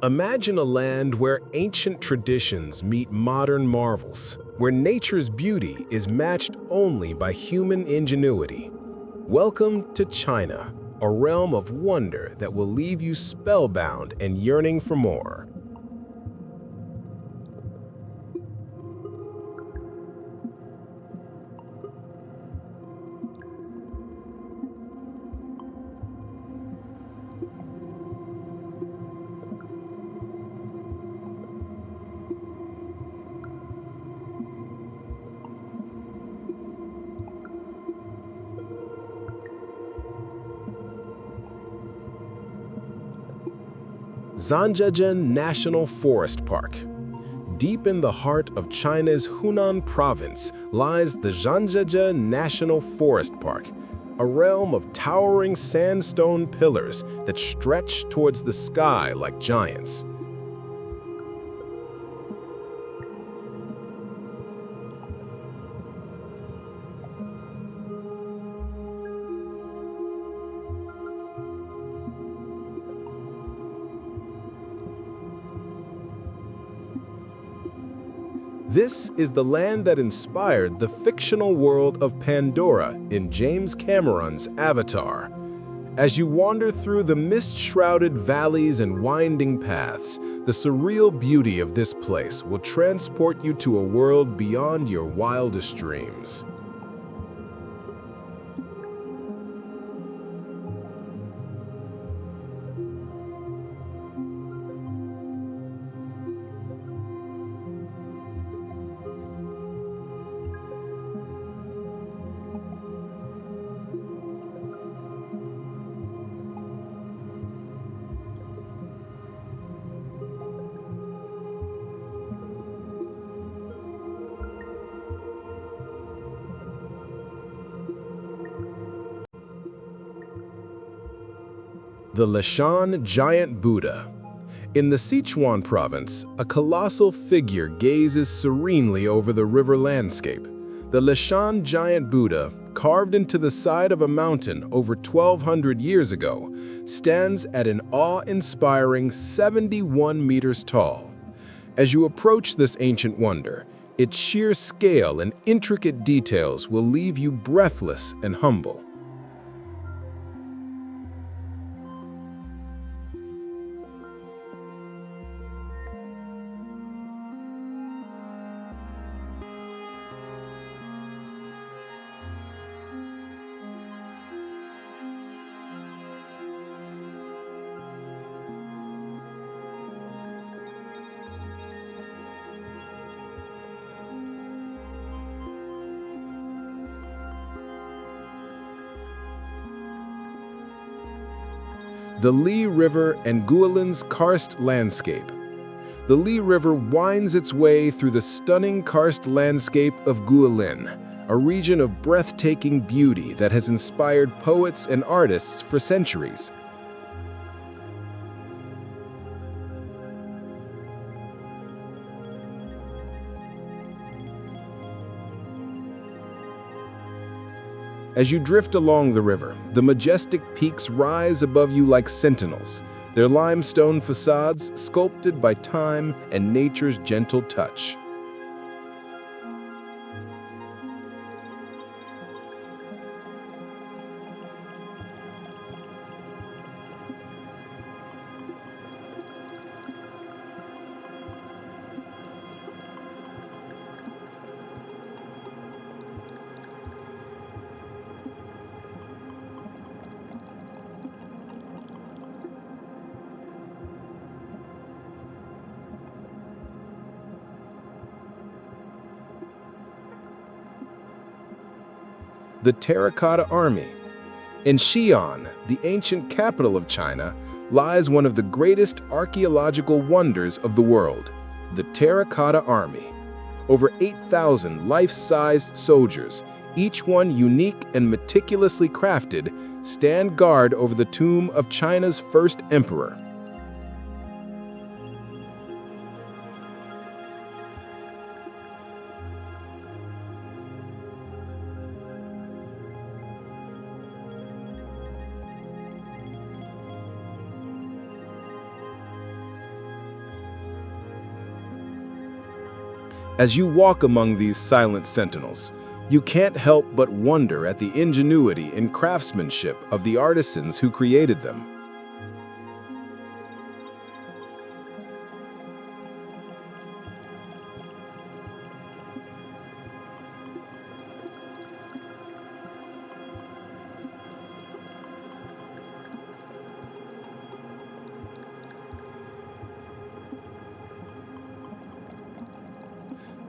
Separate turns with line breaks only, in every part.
Imagine a land where ancient traditions meet modern marvels, where nature's beauty is matched only by human ingenuity. Welcome to China, a realm of wonder that will leave you spellbound and yearning for more. Zhangjiajie National Forest Park. Deep in the heart of China's Hunan province lies the Zhangjiajie National Forest Park, a realm of towering sandstone pillars that stretch towards the sky like giants. This is the land that inspired the fictional world of Pandora in James Cameron's Avatar. As you wander through the mist-shrouded valleys and winding paths, the surreal beauty of this place will transport you to a world beyond your wildest dreams. The Leshan Giant Buddha. In the Sichuan province, a colossal figure gazes serenely over the river landscape. The Leshan Giant Buddha, carved into the side of a mountain over 1,200 years ago, stands at an awe-inspiring 71 meters tall. As you approach this ancient wonder, its sheer scale and intricate details will leave you breathless and humble. The Li River and Guilin's karst landscape. The Li River winds its way through the stunning karst landscape of Guilin, a region of breathtaking beauty that has inspired poets and artists for centuries. As you drift along the river, the majestic peaks rise above you like sentinels, their limestone facades sculpted by time and nature's gentle touch. The Terracotta Army. In Xi'an, the ancient capital of China, lies one of the greatest archaeological wonders of the world, the Terracotta Army. Over 8,000 life-sized soldiers, each one unique and meticulously crafted, stand guard over the tomb of China's first emperor. As you walk among these silent sentinels, you can't help but wonder at the ingenuity and craftsmanship of the artisans who created them.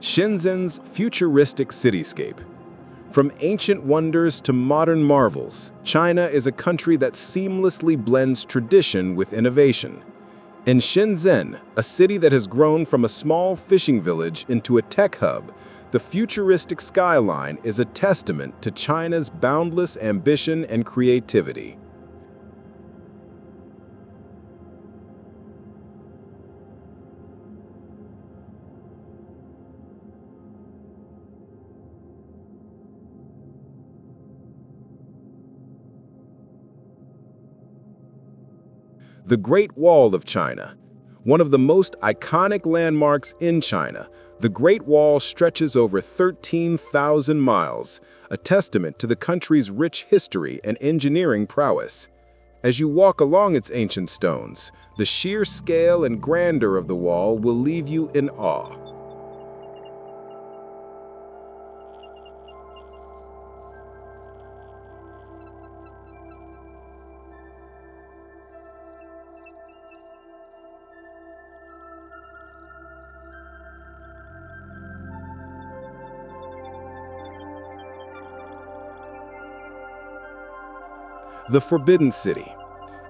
Shenzhen's futuristic cityscape. From ancient wonders to modern marvels, China is a country that seamlessly blends tradition with innovation. In Shenzhen, a city that has grown from a small fishing village into a tech hub, the futuristic skyline is a testament to China's boundless ambition and creativity. The Great Wall of China. One of the most iconic landmarks in China, the Great Wall stretches over 13,000 miles, a testament to the country's rich history and engineering prowess. As you walk along its ancient stones, the sheer scale and grandeur of the wall will leave you in awe. The Forbidden City.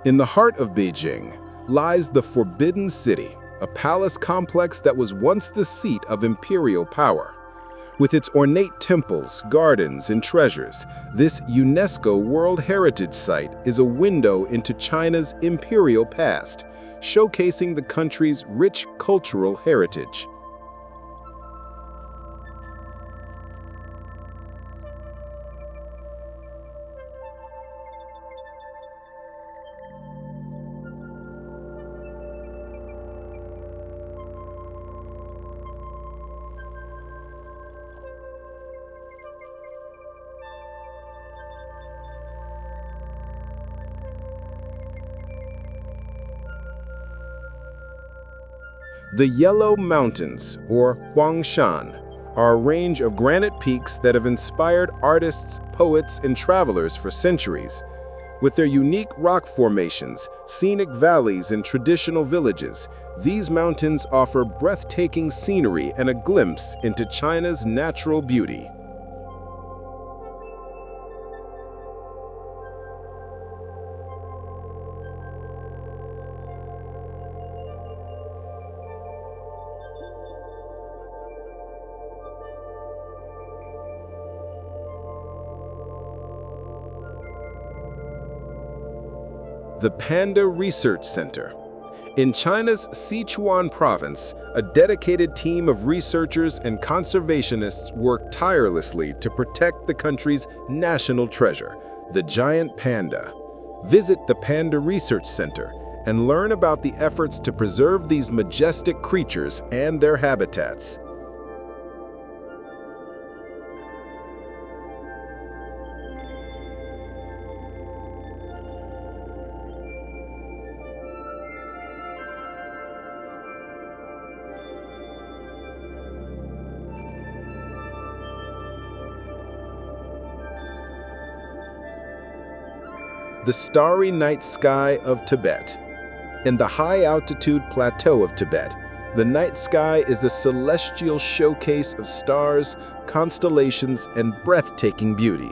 In the heart of Beijing lies the Forbidden City, a palace complex that was once the seat of imperial power. With its ornate temples, gardens, and treasures, this UNESCO World Heritage Site is a window into China's imperial past, showcasing the country's rich cultural heritage. The Yellow Mountains, or Huangshan, are a range of granite peaks that have inspired artists, poets, and travelers for centuries. With their unique rock formations, scenic valleys, and traditional villages, these mountains offer breathtaking scenery and a glimpse into China's natural beauty. The Panda Research Center. In China's Sichuan province, a dedicated team of researchers and conservationists work tirelessly to protect the country's national treasure, the giant panda. Visit the Panda Research Center and learn about the efforts to preserve these majestic creatures and their habitats. The Starry Night Sky of Tibet. In the high-altitude plateau of Tibet, the night sky is a celestial showcase of stars, constellations, and breathtaking beauty.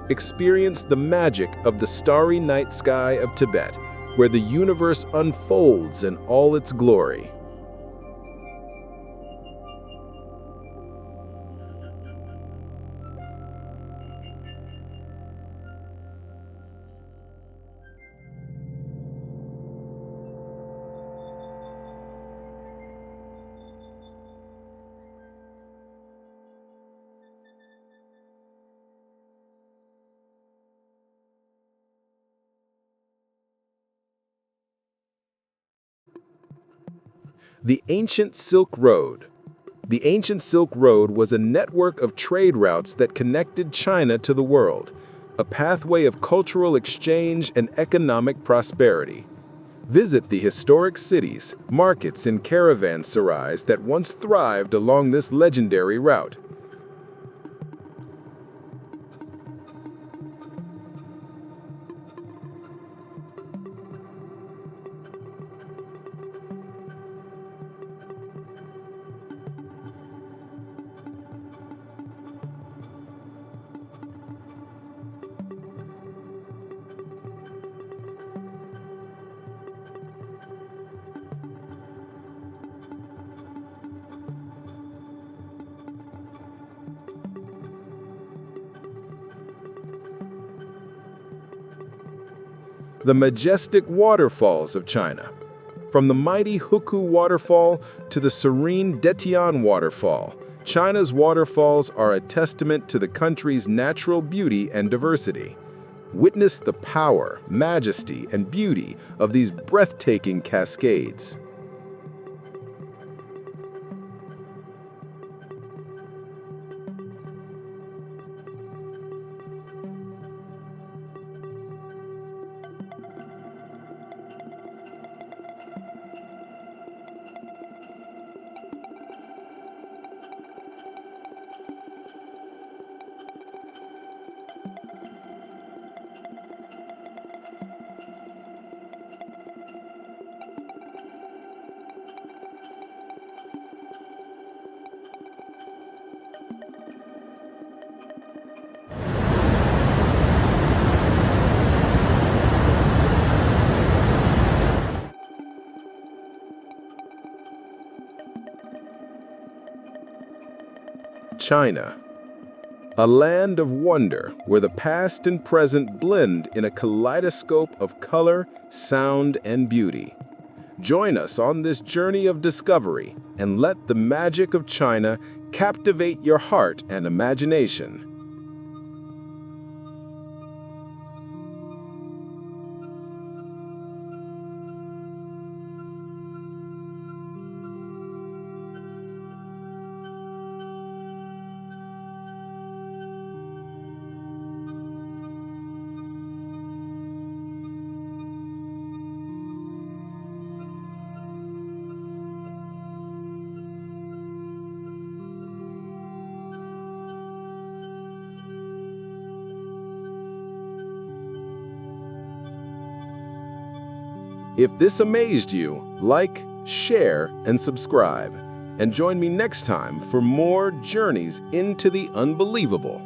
Experience the magic of the Starry Night Sky of Tibet, where the universe unfolds in all its glory. The ancient Silk Road. The ancient Silk Road was a network of trade routes that connected China to the world, a pathway of cultural exchange and economic prosperity. Visit the historic cities, markets, and caravanserais that once thrived along this legendary route. The Majestic Waterfalls of China. From the mighty Huku Waterfall to the serene Detian Waterfall, China's waterfalls are a testament to the country's natural beauty and diversity. Witness the power, majesty, and beauty of these breathtaking cascades. China, a land of wonder where the past and present blend in a kaleidoscope of color, sound, and beauty. Join us on this journey of discovery and let the magic of China captivate your heart and imagination. If this amazed you, like, share, and subscribe. And join me next time for more journeys into the unbelievable.